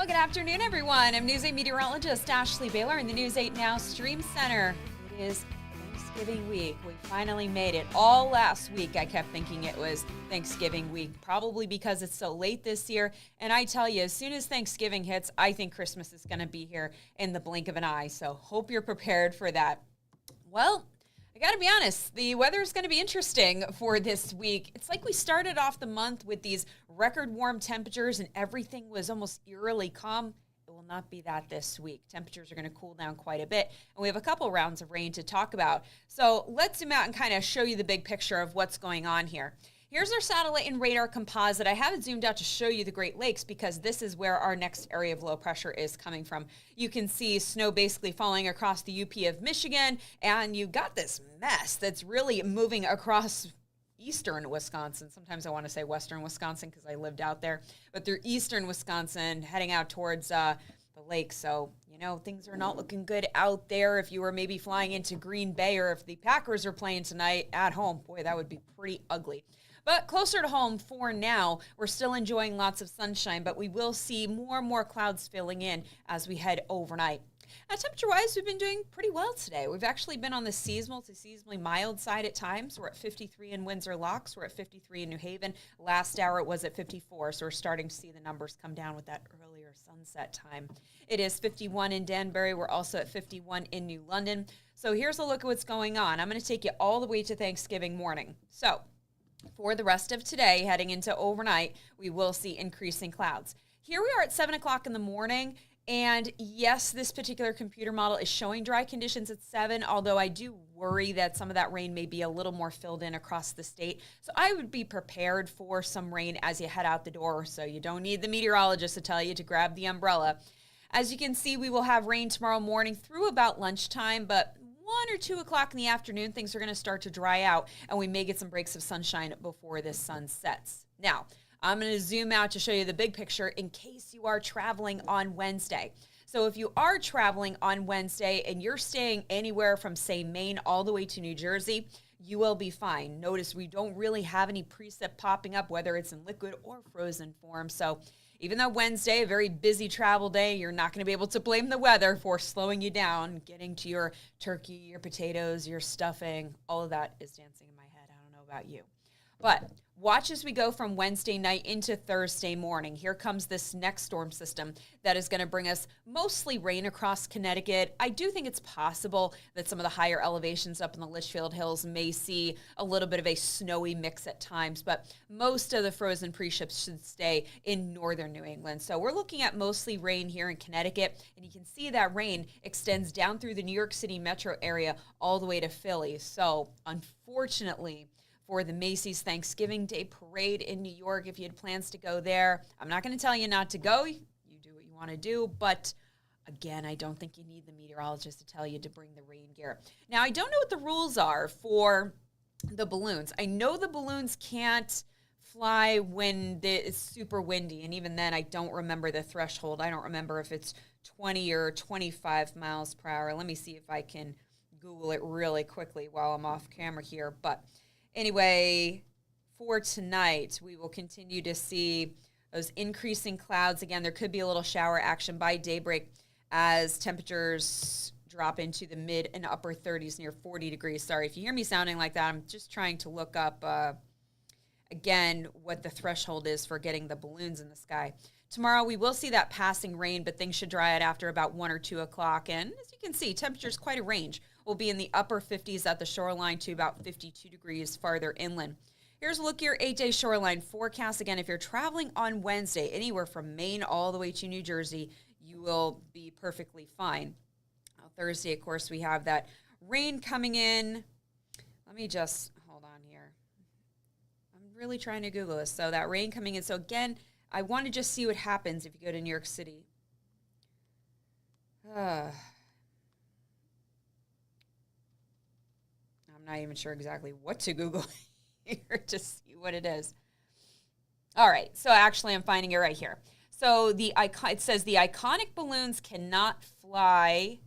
Well, good afternoon, everyone. I'm News 8 meteorologist Ashley Baylor in the News 8 Now Stream Center. It is Thanksgiving week. We finally made it. All last week, I kept thinking it was Thanksgiving week, probably because it's so late this year. And I tell you, as soon as Thanksgiving hits, I think Christmas is going to be here in the blink of an eye. So hope you're prepared for that. Well, I got to be honest, the weather is going to be interesting for this week. It's like we started off the month with these record warm temperatures and everything was almost eerily calm. It will not be that this week. Temperatures are going to cool down quite a bit, and we have a couple rounds of rain to talk about. So let's zoom out and kind of show you the big picture of what's going on here. Here's our satellite and radar composite. I have it zoomed out to show you the Great Lakes because this is where our next area of low pressure is coming from. You can see snow basically falling across the UP of Michigan, and you've got this mess that's really moving across eastern Wisconsin. Sometimes I want to say western Wisconsin because I lived out there, but through eastern Wisconsin, heading out towards the lake. So, you know, things are not looking good out there. If you were maybe flying into Green Bay or if the Packers are playing tonight at home, boy, that would be pretty ugly. But closer to home for now, we're still enjoying lots of sunshine, but we will see more and more clouds filling in as we head overnight. Now, temperature-wise, we've been doing pretty well today. We've actually been on the seasonal to seasonally mild side at times. We're at 53 in Windsor Locks. We're at 53 in New Haven. Last hour, it was at 54, so we're starting to see the numbers come down with that earlier sunset time. It is 51 in Danbury. We're also at 51 in New London. So here's a look at what's going on. I'm going to take you all the way to Thanksgiving morning. So for the rest of today, heading into overnight, we will see increasing clouds. Here we are at 7 o'clock in the morning, and yes, this particular computer model is showing dry conditions at 7, although I do worry that some of that rain may be a little more filled in across the state. So I would be prepared for some rain as you head out the door, so you don't need the meteorologist to tell you to grab the umbrella. As you can see, we will have rain tomorrow morning through about lunchtime, but 1 or 2 o'clock in the afternoon, things are going to start to dry out, and we may get some breaks of sunshine before the sun sets. Now, I'm going to zoom out to show you the big picture in case you are traveling on Wednesday. So if you are traveling on Wednesday and you're staying anywhere from, say, Maine all the way to New Jersey, you will be fine. Notice we don't really have any precip popping up, whether it's in liquid or frozen form. So even though Wednesday, a very busy travel day, you're not going to be able to blame the weather for slowing you down, getting to your turkey, your potatoes, your stuffing. All of that is dancing in my head. I don't know about you. But watch as we go from Wednesday night into Thursday morning. Here comes this next storm system that is going to bring us mostly rain across Connecticut. I do think it's possible that some of the higher elevations up in the Litchfield Hills may see a little bit of a snowy mix at times, but most of the frozen precip should stay in northern New England. So we're looking at mostly rain here in Connecticut, and you can see that rain extends down through the New York City metro area all the way to Philly. So unfortunately, for the Macy's Thanksgiving Day Parade in New York, if you had plans to go there, I'm not going to tell you not to go. You do what you want to do. But again, I don't think you need the meteorologist to tell you to bring the rain gear. Now, I don't know what the rules are for the balloons. I know the balloons can't fly when it's super windy. And even then, I don't remember the threshold. I don't remember if it's 20 or 25 miles per hour. Let me see if I can Google it really quickly while I'm off camera here. But anyway, for tonight, we will continue to see those increasing clouds. Again, there could be a little shower action by daybreak as temperatures drop into the mid and upper 30s, near 40 degrees. Sorry if you hear me sounding like that. I'm just trying to look up, again, what the threshold is for getting the balloons in the sky. Tomorrow, we will see that passing rain, but things should dry out after about 1 or 2 o'clock. And as you can see, temperatures quite a range. Will be in the upper 50s at the shoreline to about 52 degrees farther inland. Here's a look at your 8-day shoreline forecast. Again, if you're traveling on Wednesday, anywhere from Maine all the way to New Jersey, you will be perfectly fine. Thursday, of course, we have that rain coming in. Let me just, hold on here. I'm really trying to Google this. So that rain coming in. So again, I want to just see what happens if you go to New York City. I'm not even sure exactly what to Google here to see what it is. All right, so actually I'm finding it right here. So it says the iconic balloons cannot fly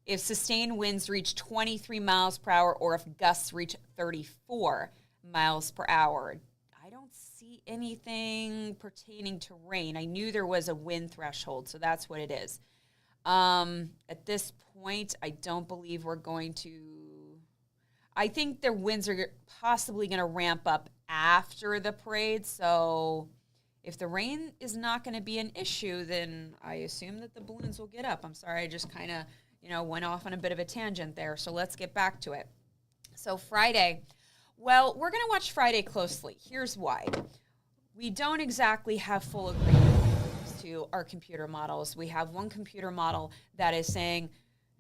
if sustained winds reach 23 miles per hour or if gusts reach 34 miles per hour. I don't see see anything pertaining to rain. I knew there was a wind threshold, so that's what it is. At this point, I don't believe we're going to. I think the winds are possibly going to ramp up after the parade. So if the rain is not going to be an issue, then I assume that the balloons will get up. I'm sorry, I just kind of, went off on a bit of a tangent there. So let's get back to it. So Friday, well, we're going to watch Friday closely. Here's why. We don't exactly have full agreement when it comes to our computer models. We have one computer model that is saying,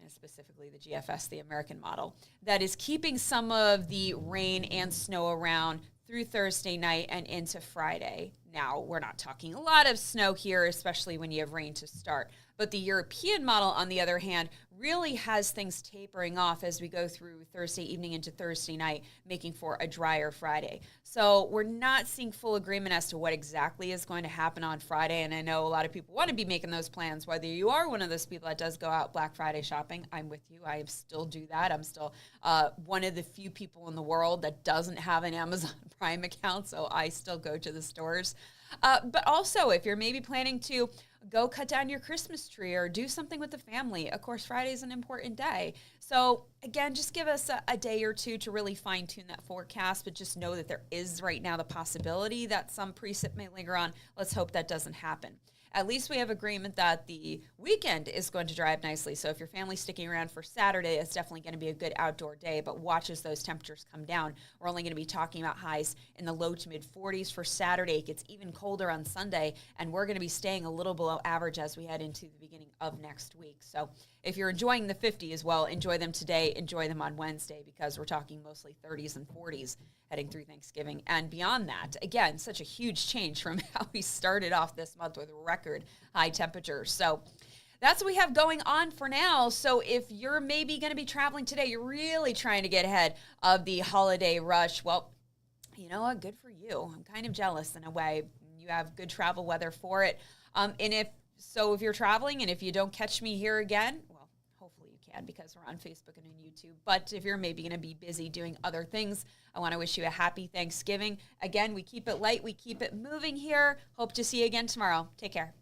specifically the GFS, the American model, that is keeping some of the rain and snow around through Thursday night and into Friday. Now, we're not talking a lot of snow here, especially when you have rain to start. But the European model, on the other hand, really has things tapering off as we go through Thursday evening into Thursday night, making for a drier Friday. So we're not seeing full agreement as to what exactly is going to happen on Friday. And I know a lot of people want to be making those plans. Whether you are one of those people that does go out Black Friday shopping, I'm with you. I still do that. I'm still one of the few people in the world that doesn't have an Amazon Prime account, so I still go to the stores. But also, if you're maybe planning to go cut down your Christmas tree or do something with the family, of course, Friday is an important day. So again, just give us a day or two to really fine tune that forecast, but just know that there is right now the possibility that some precip may linger on. Let's hope that doesn't happen. At least we have agreement that the weekend is going to dry up nicely. So if your family's sticking around for Saturday, it's definitely going to be a good outdoor day. But watch as those temperatures come down. We're only going to be talking about highs in the low to mid 40s for Saturday. It gets even colder on Sunday, and we're going to be staying a little below average as we head into the beginning of next week. So if you're enjoying the 50s, well, enjoy them today. Enjoy them on Wednesday, because we're talking mostly 30s and 40s heading through Thanksgiving. And beyond that, again, such a huge change from how we started off this month with record high temperatures. So that's what we have going on for now. So if you're maybe going to be traveling today, you're really trying to get ahead of the holiday rush, well, you know what? Good for you. I'm kind of jealous in a way. You have good travel weather for it. And if you're traveling and if you don't catch me here again, well, hopefully you can, because we're on Facebook and on YouTube. But if you're maybe going to be busy doing other things, I want to wish you a happy Thanksgiving. Again, we keep it light. We keep it moving here. Hope to see you again tomorrow. Take care.